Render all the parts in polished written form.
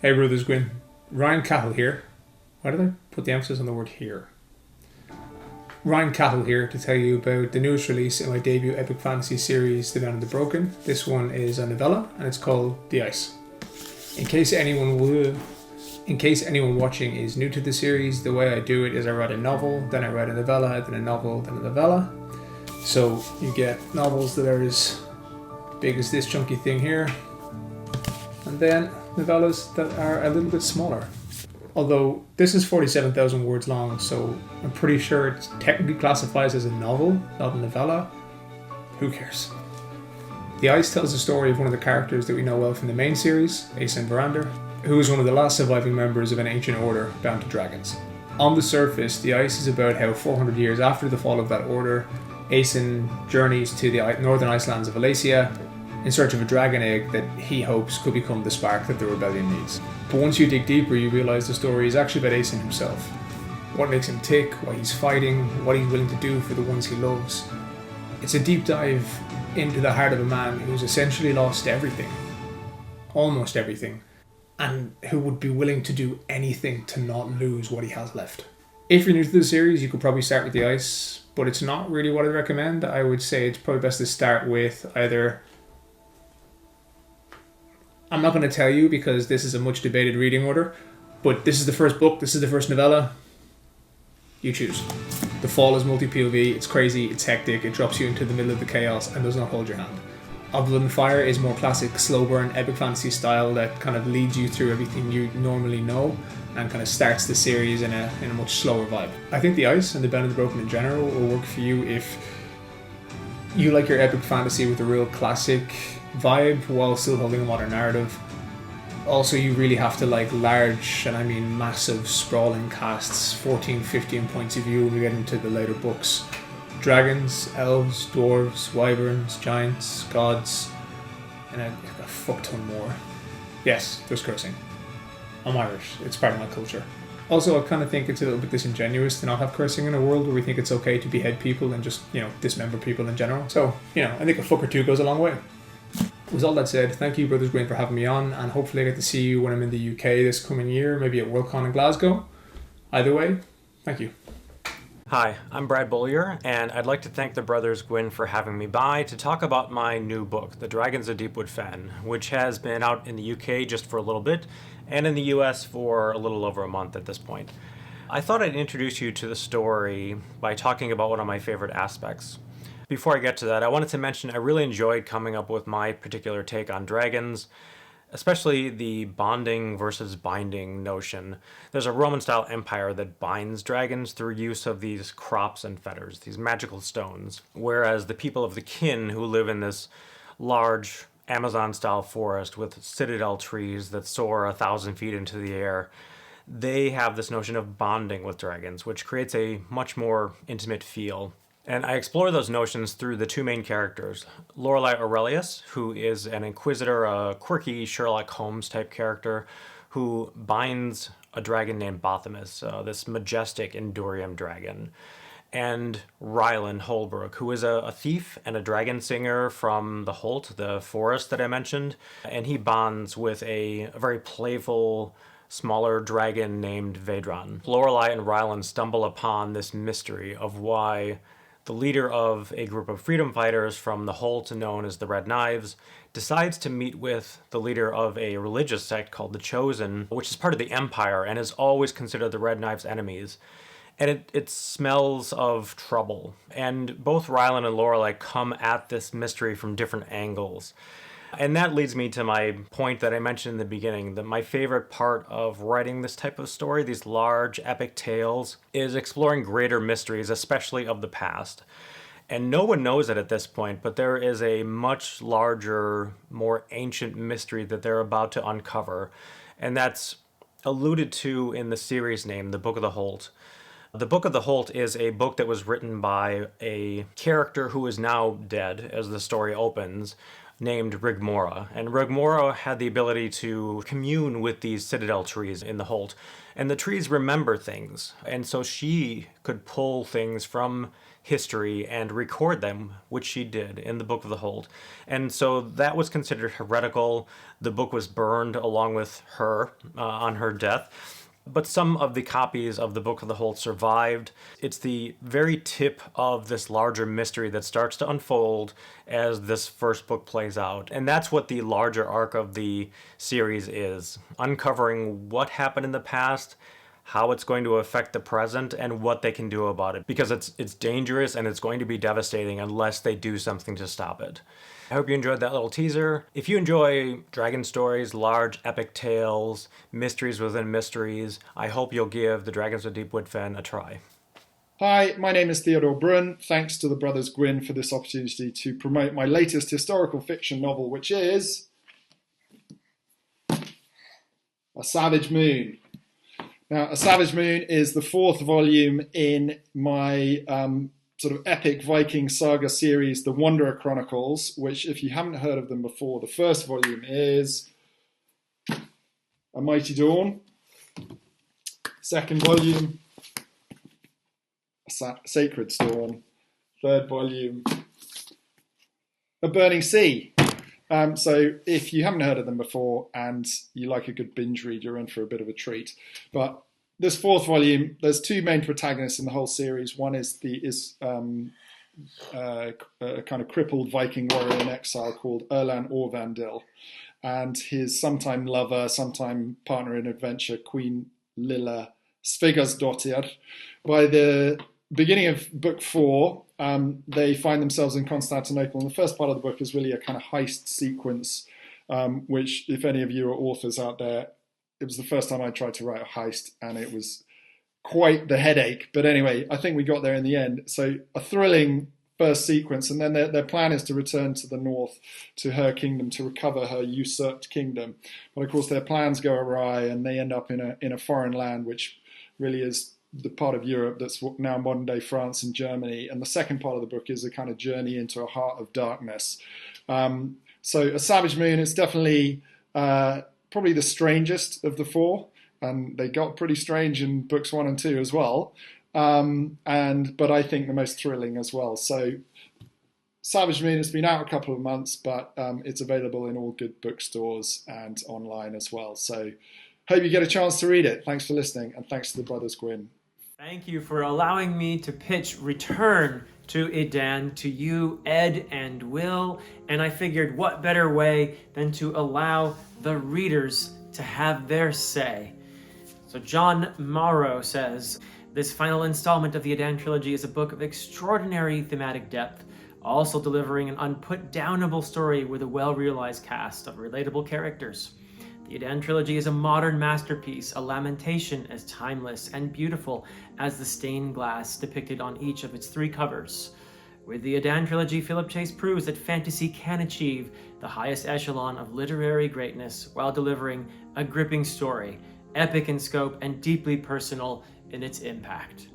Hey Brothers Gwynne, Ryan Cahill here. Why did I put the emphasis on the word here? Ryan Cahill here to tell you about the newest release in my debut epic fantasy series, The Bound and the Broken. This one is a novella and it's called The Ice. In case anyone watching is new to the series, the way I do it is I write a novel, then I write a novella, then a novel, then a novella. So you get novels that are as big as this chunky thing here, and then novellas that are a little bit smaller. Although this is 47,000 words long, so I'm pretty sure it technically classifies as a novel, not a novella. Who cares? The Ice tells the story of one of the characters that we know well from the main series, Edan, who is one of the last surviving members of an ancient order bound to dragons. On the surface, The Ice is about how 400 years after the fall of that order, Edan journeys to the northern icelands of Alasia in search of a dragon egg that he hopes could become the spark that the rebellion needs. But once you dig deeper, you realise the story is actually about Edan himself. What makes him tick, why he's fighting, what he's willing to do for the ones he loves. It's a deep dive into the heart of a man who's essentially lost everything. Almost everything. And who would be willing to do anything to not lose what he has left. If you're new to the series, you could probably start with The Ice, but it's not really what I'd recommend. I would say it's probably best to start with either... I'm not going to tell you because this is a much debated reading order, but this is the first book, this is the first novella. You choose. The Fall is multi-POV, it's crazy, it's hectic, it drops you into the middle of the chaos and does not hold your hand. Of Blood and Fire is more classic, slow burn, epic fantasy style that kind of leads you through everything you normally know and kind of starts the series in a much slower vibe. I think The Ice and The Bound and the Broken in general will work for you if you like your epic fantasy with a real classic vibe while still holding a modern narrative. Also, you really have to like large, and I mean massive, sprawling casts, 14, 15 points of view when we get into the later books. Dragons, elves, dwarves, wyverns, giants, gods, and a fuck ton more. Yes, there's cursing. I'm Irish, it's part of my culture. Also, I kind of think it's a little bit disingenuous to not have cursing in a world where we think it's okay to behead people and just, dismember people in general. So, I think a fuck or two goes a long way. With all that said, thank you Brothers Gwynne for having me on, and hopefully I get to see you when I'm in the UK this coming year, maybe at Worldcon in Glasgow. Either way, thank you. Hi, I'm Brad Beaulieu, and I'd like to thank the Brothers Gwynne for having me by to talk about my new book, The Dragons of Deepwood Fen, which has been out in the UK just for a little bit, and in the US for a little over a month at this point. I thought I'd introduce you to the story by talking about one of my favorite aspects. Before I get to that, I wanted to mention I really enjoyed coming up with my particular take on dragons, especially the bonding versus binding notion. There's a Roman-style empire that binds dragons through use of these crops and fetters, these magical stones, whereas the people of the kin who live in this large Amazon-style forest with citadel trees that soar 1,000 feet into the air, they have this notion of bonding with dragons, which creates a much more intimate feel. And I explore those notions through the two main characters. Lorelei Aurelius, who is an inquisitor, a quirky Sherlock Holmes type character, who binds a dragon named Bothamus, this majestic Endurium dragon. And Rylan Holbrook, who is a thief and a dragon singer from the Holt, the forest that I mentioned. And he bonds with a very playful, smaller dragon named Vedran. Lorelei and Rylan stumble upon this mystery of why the leader of a group of freedom fighters from the Holt, known as the Red Knives, decides to meet with the leader of a religious sect called the Chosen, which is part of the Empire and is always considered the Red Knives' enemies. And it smells of trouble. And both Rylan and Lorelei come at this mystery from different angles. And that leads me to my point that I mentioned in the beginning, that my favorite part of writing this type of story, these large epic tales, is exploring greater mysteries, especially of the past. And no one knows it at this point, but there is a much larger, more ancient mystery that they're about to uncover. And that's alluded to in the series name, The Book of the Holt. The Book of the Holt is a book that was written by a character who is now dead, as the story opens, named Rigmora. And Rigmora had the ability to commune with these citadel trees in the Holt. And the trees remember things. And so she could pull things from history and record them, which she did in the Book of the Holt. And so that was considered heretical. The book was burned along with her on her death. But some of the copies of the Book of the Holt survived. It's the very tip of this larger mystery that starts to unfold as this first book plays out. And that's what the larger arc of the series is, uncovering what happened in the past, how it's going to affect the present, and what they can do about it. Because it's dangerous and it's going to be devastating unless they do something to stop it. I hope you enjoyed that little teaser. If you enjoy dragon stories, large epic tales, mysteries within mysteries, I hope you'll give the Dragons of Deepwood Fen a try. Hi, my name is Theodore Brun. Thanks to the Brothers Gwynne for this opportunity to promote my latest historical fiction novel, which is A Savage Moon. Now, A Savage Moon is the 4th volume in my sort of epic Viking saga series, The Wanderer Chronicles, which, if you haven't heard of them before, the first volume is A Mighty Dawn. Second volume, A Sacred Storm. Third volume, A Burning Sea. So if you haven't heard of them before and you like a good binge read, you're in for a bit of a treat. But this 4th volume, there's 2 main protagonists in the whole series. One is a kind of crippled Viking warrior in exile called Erland Orvandil, and his sometime lover, sometime partner in adventure, Queen Lilla Svigasdottir. By the beginning of book 4, they find themselves in Constantinople, and the first part of the book is really a kind of heist sequence, which, if any of you are authors out there, it was the first time I tried to write a heist, and it was quite the headache. But anyway, I think we got there in the end. So a thrilling first sequence, and then their plan is to return to the north, to her kingdom, to recover her usurped kingdom. But of course, their plans go awry, and they end up in a foreign land, which really is the part of Europe that's now modern-day France and Germany. And the second part of the book is a kind of journey into a heart of darkness. So A Savage Moon is definitely probably the strangest of the 4, and they got pretty strange in books 1 and 2 as well. But I think the most thrilling as well. So Savage Moon has been out a couple of months, but it's available in all good bookstores and online as well. So hope you get a chance to read it. Thanks for listening, and thanks to the Brothers Gwynne. Thank you for allowing me to pitch Return to Edan to you, Ed and Will. And I figured what better way than to allow the readers to have their say. So John Morrow says, this final installment of the Edan trilogy is a book of extraordinary thematic depth, also delivering an unput-downable story with a well-realized cast of relatable characters. The Edan trilogy is a modern masterpiece, a lamentation as timeless and beautiful as the stained glass depicted on each of its 3 covers. With the Edan trilogy, Philip Chase proves that fantasy can achieve the highest echelon of literary greatness while delivering a gripping story, epic in scope and deeply personal in its impact.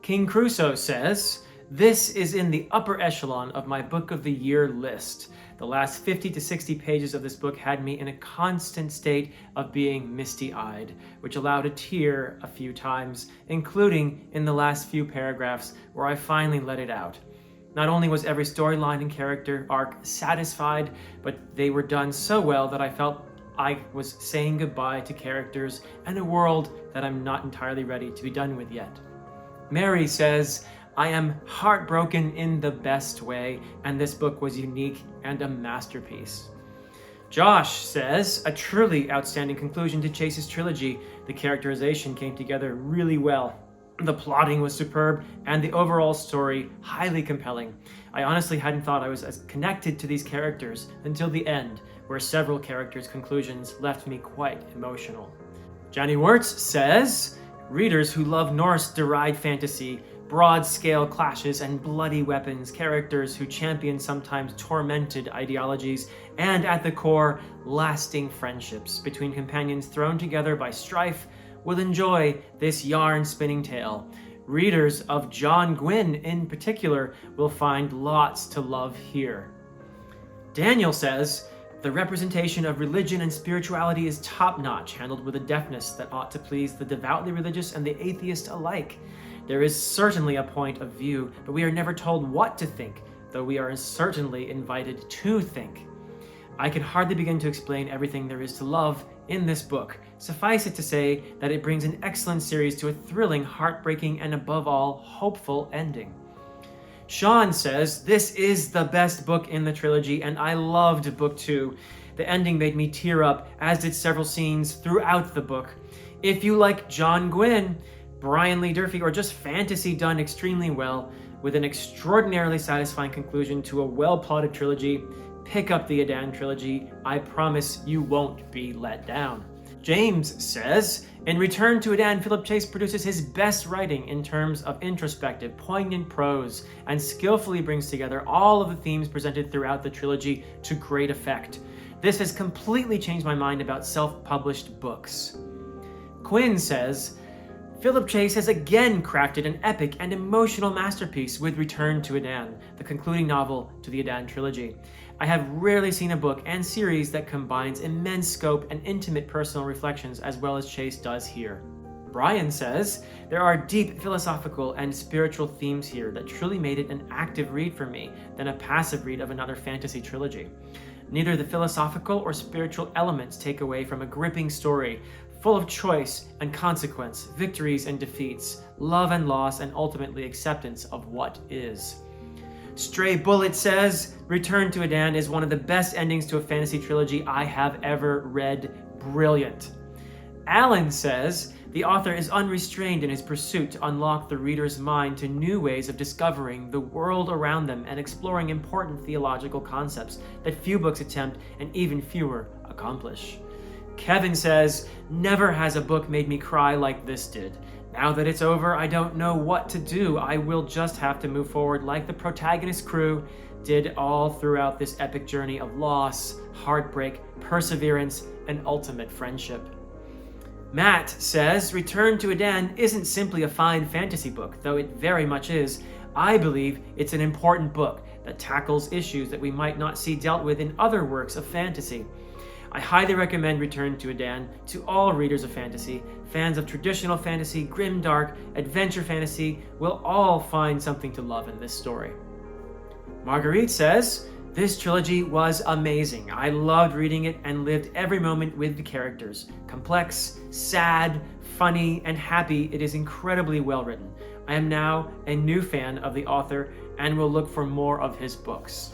King Crusoe says, this is in the upper echelon of my book of the year list. The last 50 to 60 pages of this book had me in a constant state of being misty-eyed, which allowed a tear a few times, including in the last few paragraphs where I finally let it out. Not only was every storyline and character arc satisfied, but they were done so well that I felt I was saying goodbye to characters and a world that I'm not entirely ready to be done with yet. Mary says, I am heartbroken in the best way, and this book was unique and a masterpiece. Josh says, a truly outstanding conclusion to Chase's trilogy. The characterization came together really well. The plotting was superb, and the overall story highly compelling. I honestly hadn't thought I was as connected to these characters until the end, where several characters' conclusions left me quite emotional. Johnny Wirtz says, readers who love Norse deride fantasy, broad-scale clashes and bloody weapons, characters who champion sometimes tormented ideologies, and at the core, lasting friendships between companions thrown together by strife, will enjoy this yarn-spinning tale. Readers of John Gwynne in particular will find lots to love here. Daniel says, the representation of religion and spirituality is top-notch, handled with a deftness that ought to please the devoutly religious and the atheist alike. There is certainly a point of view, but we are never told what to think, though we are certainly invited to think. I can hardly begin to explain everything there is to love in this book. Suffice it to say that it brings an excellent series to a thrilling, heartbreaking, and above all, hopeful ending. Sean says, this is the best book in the trilogy, and I loved book 2. The ending made me tear up, as did several scenes throughout the book. If you like John Gwynne, Brian Lee Durfee, or just fantasy done extremely well, with an extraordinarily satisfying conclusion to a well-plotted trilogy, pick up the Edan trilogy. I promise you won't be let down. James says, in Return to Edan, Philip Chase produces his best writing in terms of introspective, poignant prose, and skillfully brings together all of the themes presented throughout the trilogy to great effect. This has completely changed my mind about self-published books. Quinn says, Philip Chase has again crafted an epic and emotional masterpiece with Return to Edan, the concluding novel to the Edan trilogy. I have rarely seen a book and series that combines immense scope and intimate personal reflections as well as Chase does here. Brian says, there are deep philosophical and spiritual themes here that truly made it an active read for me than a passive read of another fantasy trilogy. Neither the philosophical or spiritual elements take away from a gripping story, full of choice and consequence, victories and defeats, love and loss, and ultimately acceptance of what is. Stray Bullet says, Return to Edan is one of the best endings to a fantasy trilogy I have ever read. Brilliant. Alan says, the author is unrestrained in his pursuit to unlock the reader's mind to new ways of discovering the world around them and exploring important theological concepts that few books attempt and even fewer accomplish. Kevin says, never has a book made me cry like this did. Now that it's over, I don't know what to do. I will just have to move forward like the protagonist crew did all throughout this epic journey of loss, heartbreak, perseverance, and ultimate friendship. Matt says, Return to Edan isn't simply a fine fantasy book, though it very much is. I believe it's an important book that tackles issues that we might not see dealt with in other works of fantasy. I highly recommend Return to Edan to all readers of fantasy. Fans of traditional fantasy, grimdark, adventure fantasy will all find something to love in this story. Marguerite says, this trilogy was amazing. I loved reading it and lived every moment with the characters. Complex, sad, funny, and happy, it is incredibly well written. I am now a new fan of the author and will look for more of his books.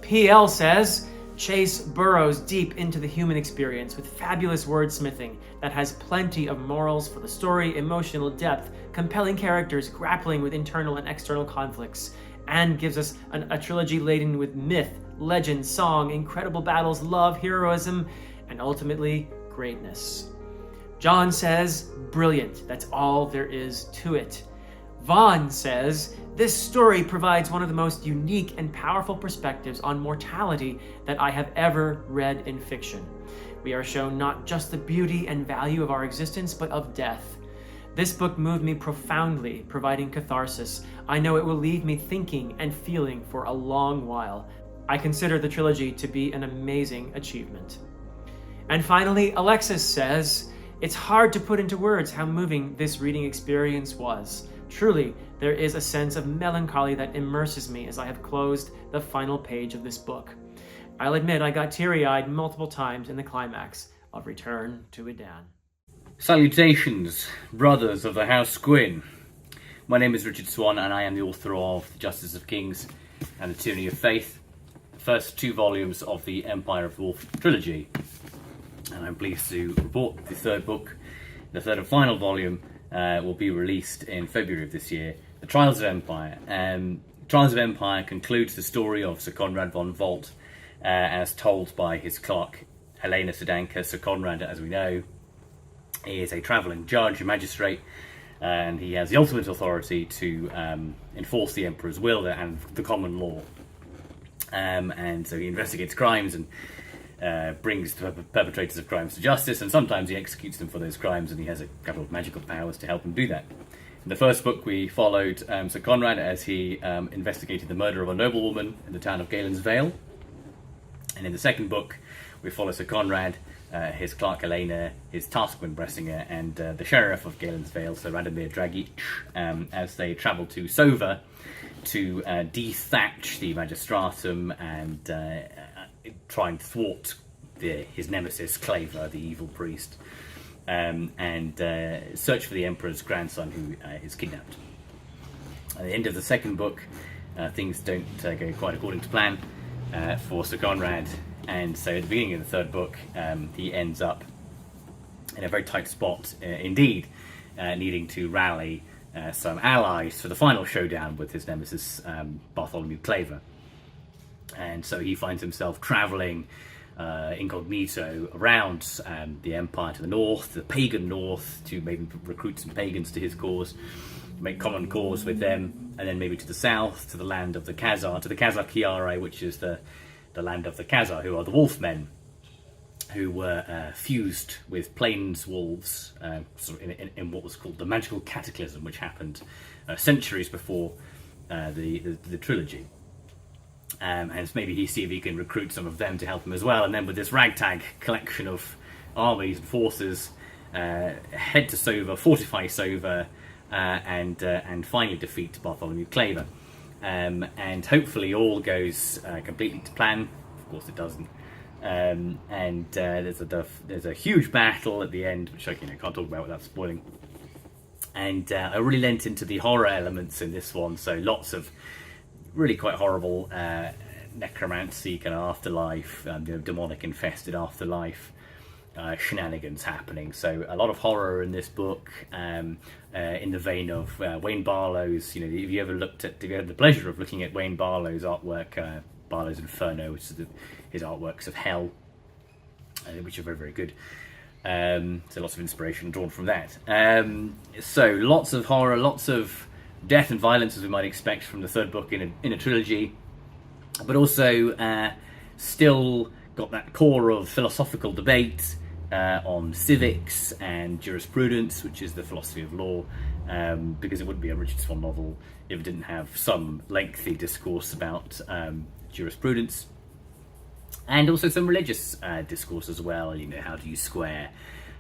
PL says, Chase burrows deep into the human experience with fabulous wordsmithing that has plenty of morals for the story, emotional depth, compelling characters grappling with internal and external conflicts, and gives us a trilogy laden with myth, legend, song, incredible battles, love, heroism, and ultimately greatness. John says, brilliant. That's all there is to it. Vaughn says, this story provides one of the most unique and powerful perspectives on mortality that I have ever read in fiction. We are shown not just the beauty and value of our existence, but of death. This book moved me profoundly, providing catharsis. I know it will leave me thinking and feeling for a long while. I consider the trilogy to be an amazing achievement. And finally, Alexis says, it's hard to put into words how moving this reading experience was. Truly, there is a sense of melancholy that immerses me as I have closed the final page of this book. I'll admit I got teary-eyed multiple times in the climax of Return to Edan. Salutations, brothers of the House Gwynne. My name is Richard Swan and I am the author of The Justice of Kings and The Tyranny of Faith, the first 2 volumes of the Empire of the Wolf trilogy. And I'm pleased to report the third book, the third and final volume, will be released in February of this year, The Trials of Empire. Trials of Empire concludes the story of Sir Conrad von Volt as told by his clerk, Helena Sedanka. Sir Conrad, as we know, is a travelling judge, a magistrate, and he has the ultimate authority to enforce the Emperor's will and the common law. And so he investigates crimes and brings the perpetrators of crimes to justice, and sometimes he executes them for those crimes, and he has a couple of magical powers to help him do that. In the first book, we followed Sir Conrad as he investigated the murder of a noblewoman in the town of Galen's Vale. And in the second book, we follow Sir Conrad, his clerk Helena, his taskman Bressinger, and the sheriff of Galen's Vale, Sir Radomir Dragic, as they travel to Sova to dethatch the magistratum and try and thwart his nemesis Claver, the evil priest, and search for the emperor's grandson who is kidnapped. At the end of the second book, things don't go quite according to plan for Sir Conrad, and so at the beginning of the third book, he ends up in a very tight spot indeed, needing to rally some allies for the final showdown with his nemesis Bartholomew Claver. And so he finds himself travelling incognito around the empire to the north, the pagan north, to maybe recruit some pagans to his cause, make common cause with them, and then maybe to the south, to the land of the Khazar, to the Khazar Kiare, which is the land of the Khazar, who are the wolfmen, who were fused with plains wolves sort of in what was called the magical cataclysm, which happened centuries before the trilogy. And maybe he see if he can recruit some of them to help him as well, and then with this ragtag collection of armies and forces, head to Sova, fortify Sova, and finally defeat Bartholomew Claver. And hopefully all goes completely to plan. Of course it doesn't. And there's a huge battle at the end, which I can't talk about without spoiling. And I really lent into the horror elements in this one, so lots of really quite horrible necromancy kind of afterlife, demonic infested afterlife shenanigans happening. So a lot of horror in this book, in the vein of Wayne Barlow's. If you had the pleasure of looking at Wayne Barlow's artwork, Barlow's Inferno, which is his artworks of hell, which are very, very good. So lots of inspiration drawn from that. So lots of horror, lots of death and violence, as we might expect from the third book in a trilogy, but also still got that core of philosophical debate on civics and jurisprudence, which is the philosophy of law, because it wouldn't be a Richard Swan novel if it didn't have some lengthy discourse about jurisprudence, and also some religious discourse as well. How do you square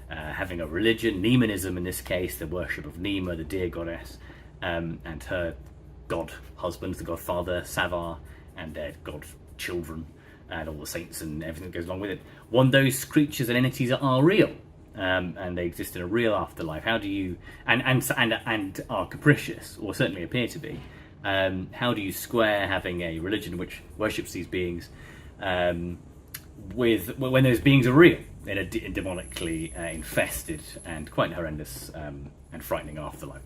having a religion, Nemanism in this case, the worship of Nema, the deer goddess, and her god husband, the godfather Savar, and their god children, and all the saints and everything that goes along with it. One, those creatures and entities are real, and they exist in a real afterlife. How do you and are capricious, or certainly appear to be? How do you square having a religion which worships these beings with when those beings are real in a demonically infested and quite horrendous and frightening afterlife?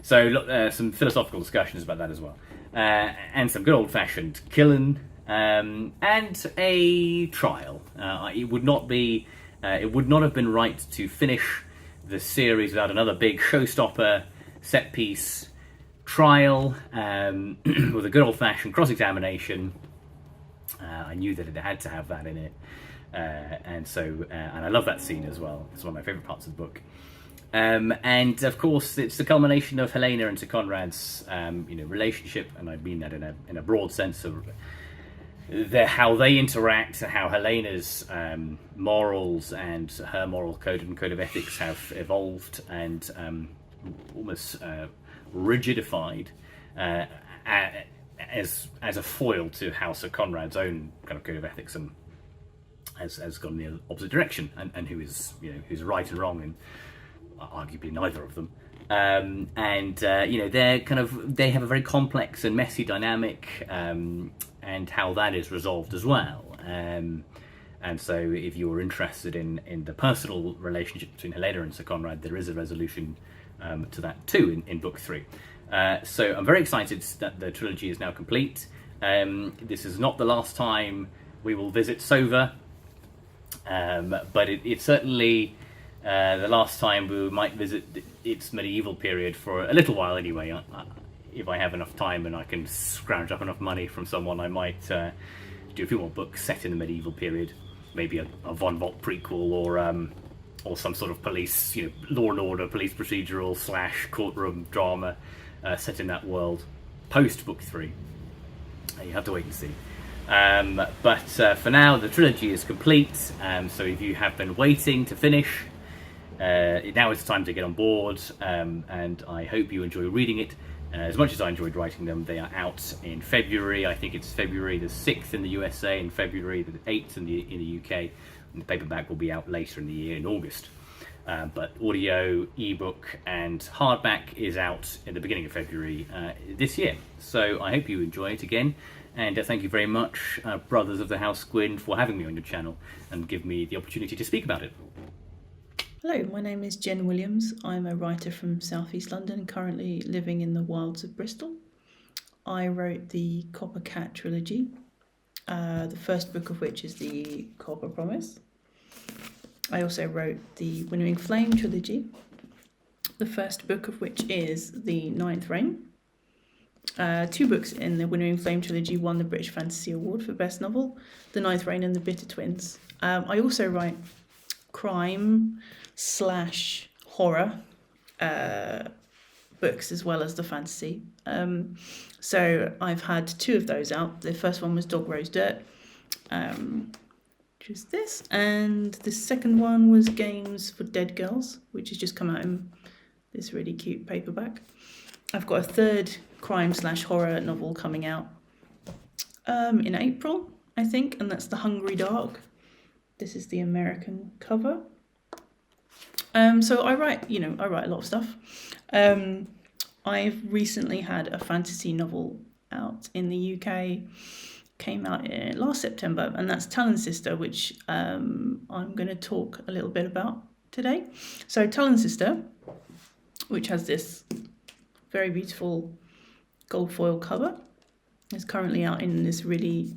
So some philosophical discussions about that as well, and some good old-fashioned killing, and a trial. It would not have been right to finish the series without another big showstopper set piece trial with a good old-fashioned cross-examination. I knew that it had to have that in it, and I love that scene as well. It's one of my favourite parts of the book. And of course, it's the culmination of Helena and Sir Conrad's relationship, and I mean that in a broad sense of how they interact, and how Helena's morals and her moral code and code of ethics have evolved and almost rigidified as a foil to how Sir Conrad's own kind of code of ethics and has gone in the opposite direction, and who's right and wrong, and arguably neither of them. They have a very complex and messy dynamic, and how that is resolved as well. And so if you're interested in the personal relationship between Helena and Sir Conrad, there is a resolution to that too in book 3. So I'm very excited that the trilogy is now complete. This is not the last time we will visit Sova, but it's certainly the last time we might visit its medieval period for a little while anyway. If I have enough time and I can scrounge up enough money from someone, I might do a few more books set in the medieval period. maybe a Von Vogt prequel or some sort of police, Law and Order, police procedural / courtroom drama set in that world post book 3. You have to wait and see. But for now, the trilogy is complete. So if you have been waiting to finish, now is the time to get on board. And I hope you enjoy reading it as much as I enjoyed writing them. They are out in February. I think it's February the 6th in the USA and February the 8th in the UK. And the paperback will be out later in the year in August. But audio, ebook, and hardback is out in the beginning of February this year. So I hope you enjoy it again. And thank you very much, Brothers of the House Gwynne, for having me on your channel and give me the opportunity to speak about it. Hello, my name is Jen Williams. I'm a writer from South East London, currently living in the wilds of Bristol. I wrote the Copper Cat trilogy, the first book of which is the Copper Promise. I also wrote the Winnowing Flame trilogy, the first book of which is the Ninth Reign. 2 books in the Winnowing Flame trilogy won the British Fantasy Award for Best Novel, The Ninth Reign and The Bitter Twins. I also write crime / horror books as well as the fantasy. So I've had 2 of those out. The first one was Dog Rose Dirt, which is this, and the second one was Games for Dead Girls, which has just come out in this really cute paperback. I've got a third crime / horror novel coming out in April, I think, and that's The Hungry Dark. This is the American cover. So I write a lot of stuff. I've recently had a fantasy novel out in the UK, came out last September, and that's Talonister, which I'm going to talk a little bit about today. So Talonister, which has this very beautiful gold foil cover, is currently out in this really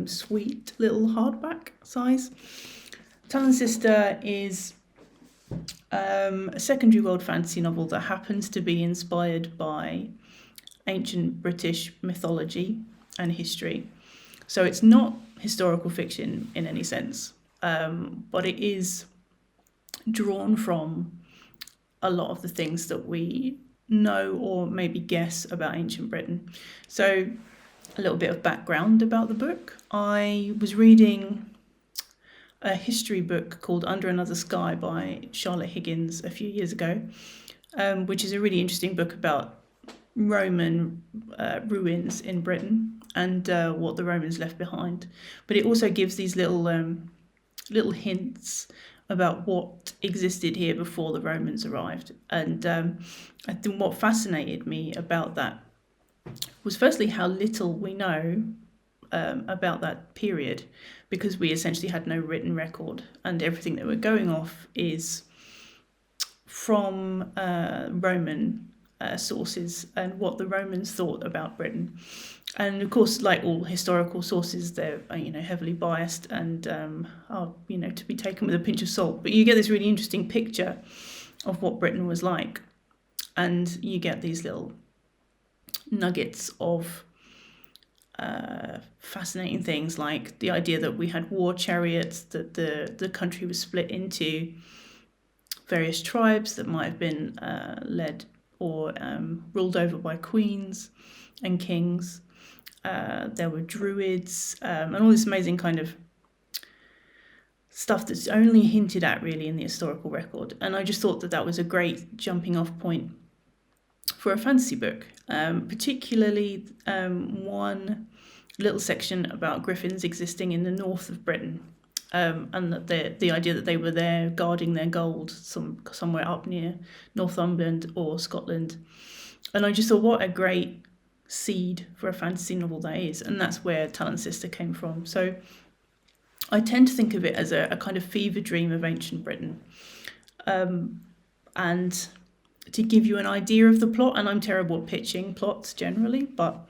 sweet little hardback size. Talonister is a secondary world fantasy novel that happens to be inspired by ancient British mythology and history. So it's not historical fiction in any sense, but it is drawn from a lot of the things that we know or maybe guess about ancient Britain. So a little bit of background about the book. I was reading a history book called Under Another Sky by Charlotte Higgins a few years ago, which is a really interesting book about Roman ruins in Britain and what the Romans left behind. But it also gives these little hints about what existed here before the Romans arrived. And I think what fascinated me about that was firstly how little we know about that period, because we essentially had no written record, and everything that we're going off is from Roman sources and what the Romans thought about Britain. And of course, like all historical sources, they're heavily biased and are to be taken with a pinch of salt. But you get this really interesting picture of what Britain was like, and you get these little nuggets of fascinating things, like the idea that we had war chariots, that the country was split into various tribes that might have been led or ruled over by queens and kings. There were druids and all this amazing kind of stuff that's only hinted at really in the historical record. And I just thought that was a great jumping off point for a fantasy book, particularly one little section about griffins existing in the north of Britain, and that the idea that they were there guarding their gold somewhere up near Northumberland or Scotland. And I just thought, what a great seed for a fantasy novel that is, and that's where Talonister came from. So I tend to think of it as a kind of fever dream of ancient Britain. And to give you an idea of the plot, and I'm terrible at pitching plots generally, but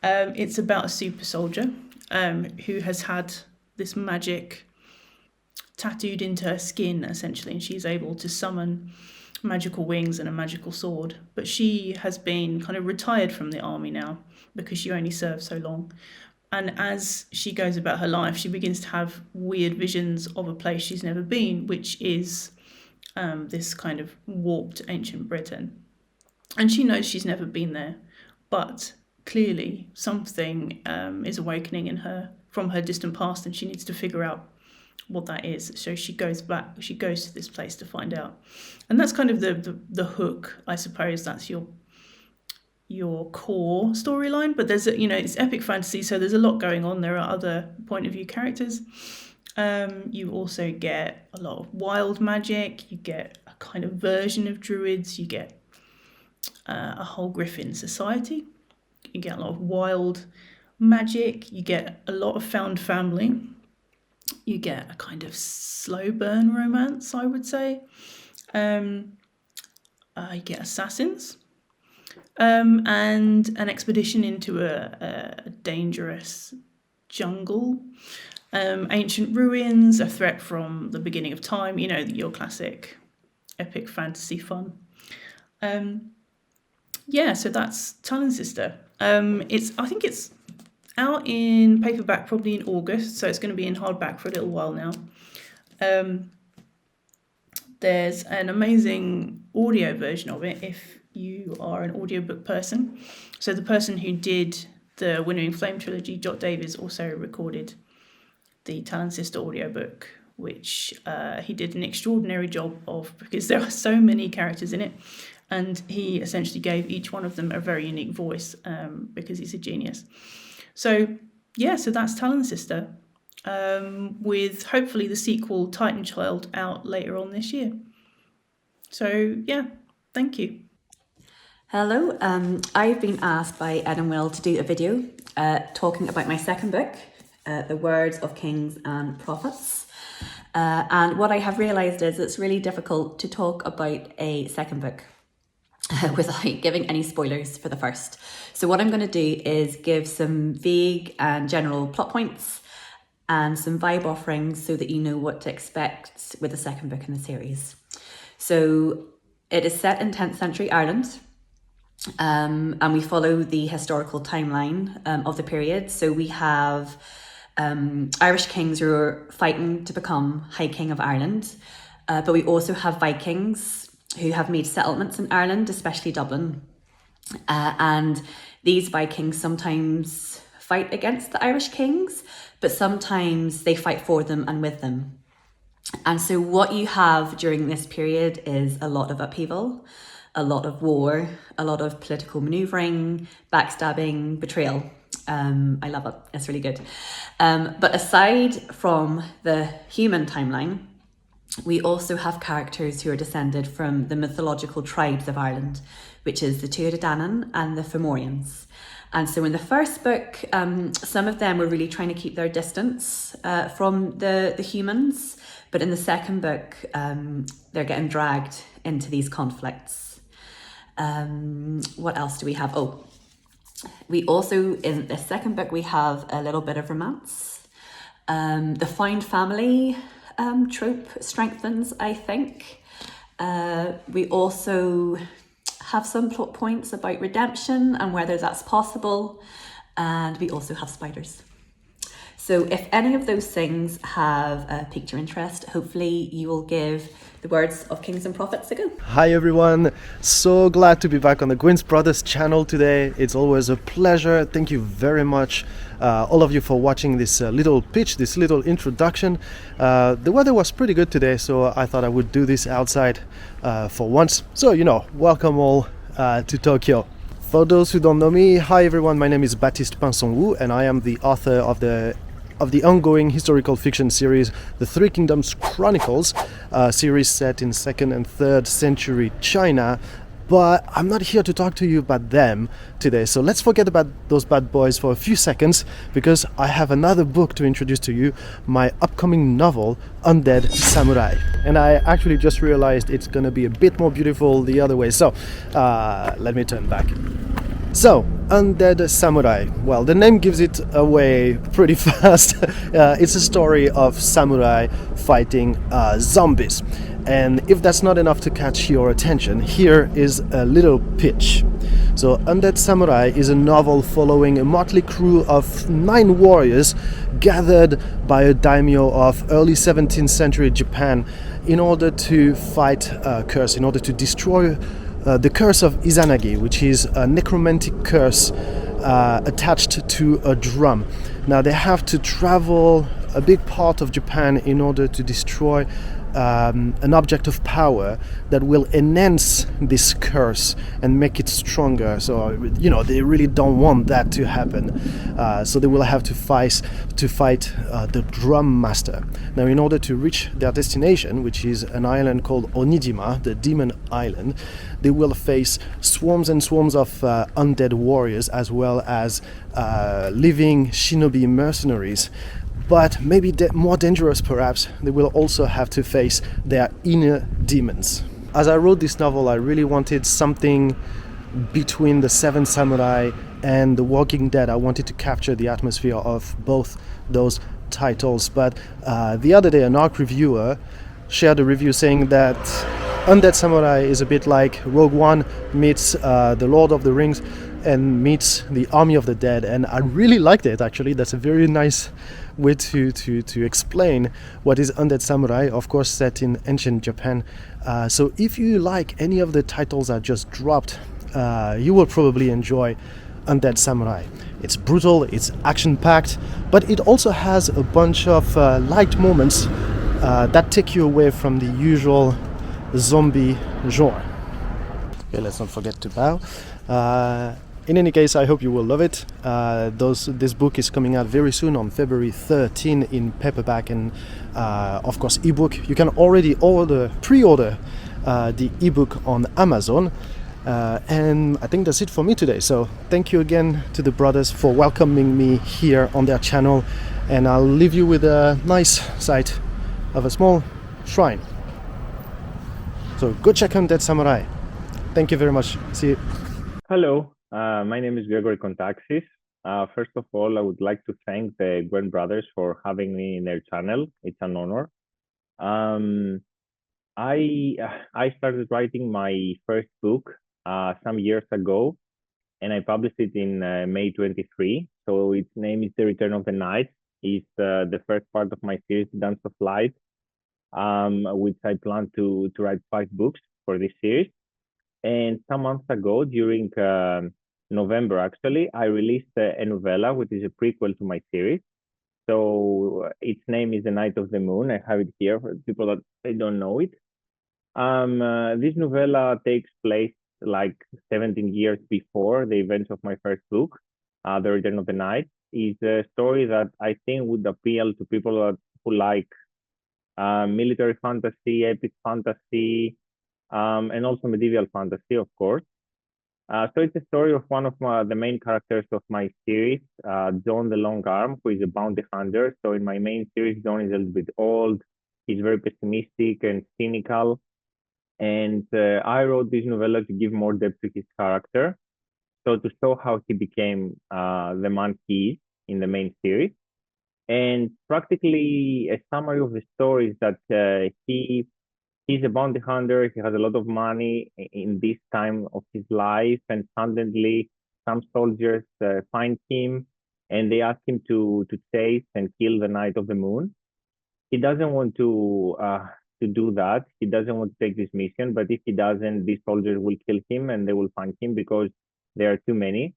it's about a super soldier who has had this magic tattooed into her skin, essentially, and she's able to summon magical wings and a magical sword. But she has been kind of retired from the army now because she only served so long. And as she goes about her life, she begins to have weird visions of a place she's never been, which is this kind of warped ancient Britain. And she knows she's never been there, but clearly something is awakening in her from her distant past, and she needs to figure out what that is. So she goes to this place to find out. And that's kind of the hook, I suppose. That's your core storyline, but there's it's epic fantasy, so there's a lot going on. There are other point of view characters. You also get a lot of wild magic. You get a kind of version of druids. You get a whole Griffin society. You get a lot of wild magic. You get a lot of found family. You get a kind of slow burn romance, I would say. You get assassins. And an expedition into a dangerous jungle. Ancient ruins, a threat from the beginning of time, your classic epic fantasy fun. So that's Talonister. I think it's out in paperback probably in August, so it's going to be in hardback for a little while now. There's an amazing audio version of it if you are an audiobook person. So the person who did the Winnowing Flame trilogy, Jot Davies, also recorded the Talonister audiobook, which he did an extraordinary job of, because there are so many characters in it, and he essentially gave each one of them a very unique voice, because he's a genius. So that's Talonister, with hopefully the sequel Titan Child out later on this year. So thank you. Hello, I've been asked by Edan Will to do a video talking about my second book, The Words of Kings and Prophets. And what I have realised is it's really difficult to talk about a second book without giving any spoilers for the first. So what I'm going to do is give some vague and general plot points and some vibe offerings so that you know what to expect with the second book in the series. So it is set in 10th century Ireland. And we follow the historical timeline of the period. So we have Irish kings who are fighting to become High King of Ireland. But we also have Vikings who have made settlements in Ireland, especially Dublin. And these Vikings sometimes fight against the Irish kings, but sometimes they fight for them and with them. And so what you have during this period is a lot of upheaval, a lot of war, a lot of political manoeuvring, backstabbing, betrayal. I love it. It's really good. But aside from the human timeline, we also have characters who are descended from the mythological tribes of Ireland, which is the Tuatha Dé Danann and the Fomorians. And so in the first book, some of them were really trying to keep their distance from the humans. But in the second book, they're getting dragged into these conflicts. What else do we have? We also, in the second book, we have a little bit of romance. The found family trope strengthens, I think. We also have some plot points about redemption and whether that's possible. And we also have spiders. So if any of those things have piqued your interest, hopefully you will give The Words of Kings and Prophets a go. Hi everyone, so glad to be back on the Gwynne's Brothers channel today. It's always a pleasure. Thank you very much, all of you, for watching this little pitch, this little introduction. The weather was pretty good today, so I thought I would do this outside for once. So, welcome all to Tokyo. For those who don't know me, hi everyone, my name is Baptiste Pinson, and I am the author of the ongoing historical fiction series, The Three Kingdoms Chronicles, series set in 2nd and 3rd century China. But I'm not here to talk to you about them today, so let's forget about those bad boys for a few seconds, because I have another book to introduce to you, my upcoming novel, Undead Samurai. And I actually just realized it's gonna be a bit more beautiful the other way, so let me turn back. So, Undead Samurai. Well, the name gives it away pretty fast. It's a story of samurai fighting zombies. And if that's not enough to catch your attention, here is a little pitch. So Undead Samurai is a novel following a motley crew of 9 warriors gathered by a daimyo of early 17th century Japan in order to fight a curse, in order to destroy the curse of Izanagi, which is a necromantic curse attached to a drum. Now they have to travel a big part of Japan in order to destroy an object of power that will enhance this curse and make it stronger. So they really don't want that to happen. So they will have to fight the drum master. Now, in order to reach their destination, which is an island called Onijima, the Demon Island, they will face swarms and swarms of undead warriors, as well as living shinobi mercenaries. But maybe more dangerous perhaps, they will also have to face their inner demons. As I wrote this novel, I really wanted something between the Seven Samurai and The Walking Dead. I wanted to capture the atmosphere of both those titles. But the other day, an ARC reviewer shared a review saying that Undead Samurai is a bit like Rogue One meets The Lord of the Rings and meets The Army of the Dead, and I really liked it. Actually, that's a very nice way to explain what is Undead Samurai, of course set in ancient Japan. So if you like any of the titles I just dropped, you will probably enjoy Undead Samurai. It's brutal, it's action-packed, but it also has a bunch of light moments that take you away from the usual zombie genre. Okay, let's not forget to bow. In any case, I hope you will love it. This book is coming out very soon on February 13 in paperback and of course ebook. You can already pre-order the ebook on Amazon. And I think that's it for me today. So thank you again to the brothers for welcoming me here on their channel, and I'll leave you with a nice sight of a small shrine. So go check out Undead Samurai. Thank you very much. See you. Hello, my name is Gregory Kontaxis. First of all, I would like to thank the Gwynne brothers for having me in their channel. It's an honor. I started writing my first book some years ago, and I published it in May 23. So its name is The Return of the Night. It's the first part of my series, Dance of Light, which I plan to write 5 books for this series. And some months ago, during November, actually, I released a novella, which is a prequel to my series. So its name is The Night of the Moon. I have it here for people that they don't know it. This novella takes place like 17 years before the events of my first book, The Return of the Night. It's a story that I think would appeal to people who like military fantasy, epic fantasy, and also medieval fantasy, of course. So it's a story of one of the main characters of my series, John the Long Arm, who is a bounty hunter. So in my main series, John is a little bit old. He's very pessimistic and cynical. And I wrote this novella to give more depth to his character. So to show how he became the man he is in the main series. And practically a summary of the story is that he's a bounty hunter. He has a lot of money in this time of his life, and suddenly some soldiers find him and they ask him to chase and kill the Night of the Moon. He doesn't want to do that. He doesn't want to take this mission, but if he doesn't, these soldiers will kill him and they will find him because there are too many.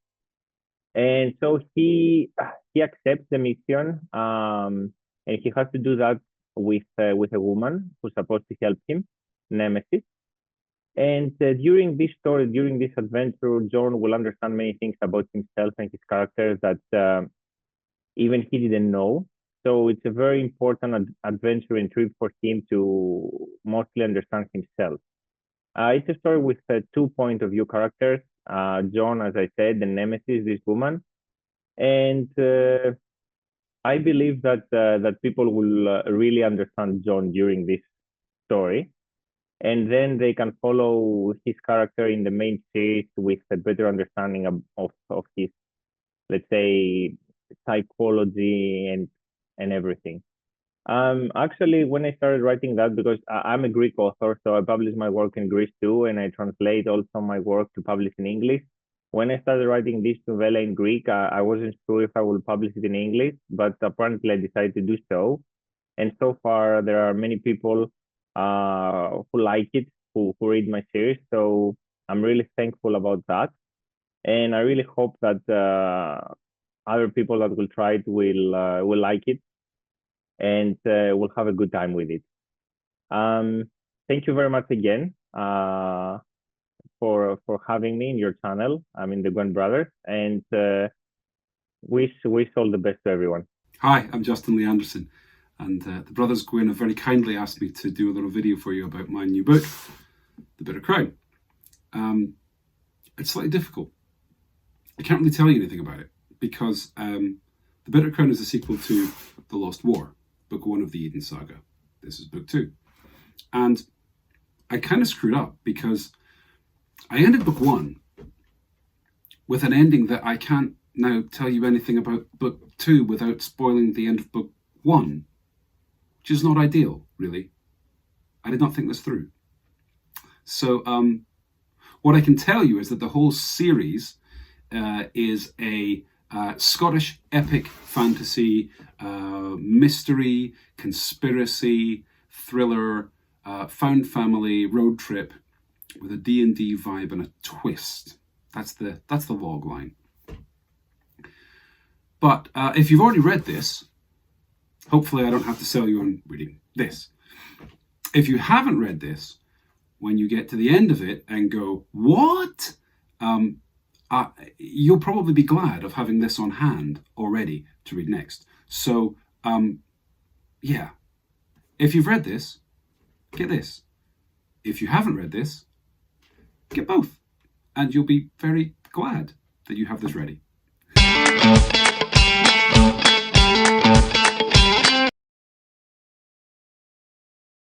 And so he accepts the mission, and he has to do that with a woman who's supposed to help him, Nemesis. And during this story, during this adventure, John will understand many things about himself and his character that even he didn't know. So it's a very important adventure and trip for him to mostly understand himself. It's a story with 2 point of view characters, John, as I said, and Nemesis, this woman. And I believe that people will really understand John during this story. And then they can follow his character in the main series with a better understanding of his, let's say, psychology and everything. Actually, when I started writing that, because I'm a Greek author, so I publish my work in Greece too, and I translate also my work to publish in English. when I started writing this novella in Greek, I wasn't sure if I would publish it in English, but apparently I decided to do so. And so far, there are many people who like it, who read my series. So I'm really thankful about that. And I really hope that other people that will try it will like it and will have a good time with it. Thank you very much again for having me in your channel. I'm in the Gwynne Brothers, and wish all the best to everyone. Hi, I'm Justin Lee Anderson, and the Brothers Gwynne have very kindly asked me to do a little video for you about my new book, The Bitter Crown. It's slightly difficult. I can't really tell you anything about it because The Bitter Crown is a sequel to The Lost War, Book 1 of the Edan Saga. This is Book 2. And I kind of screwed up because I ended Book 1 with an ending that I can't now tell you anything about Book 2 without spoiling the end of Book 1, which is not ideal, really. I did not think this through. So what I can tell you is that the whole series is a Scottish epic fantasy, mystery, conspiracy, thriller, found family, road trip with a D&D vibe and a twist. That's the log line. But if you've already read this, hopefully I don't have to sell you on reading this. If you haven't read this, when you get to the end of it and go, what? You'll probably be glad of having this on hand already to read next. So, yeah. If you've read this, get this. If you haven't read this, get both. And you'll be very glad that you have this ready.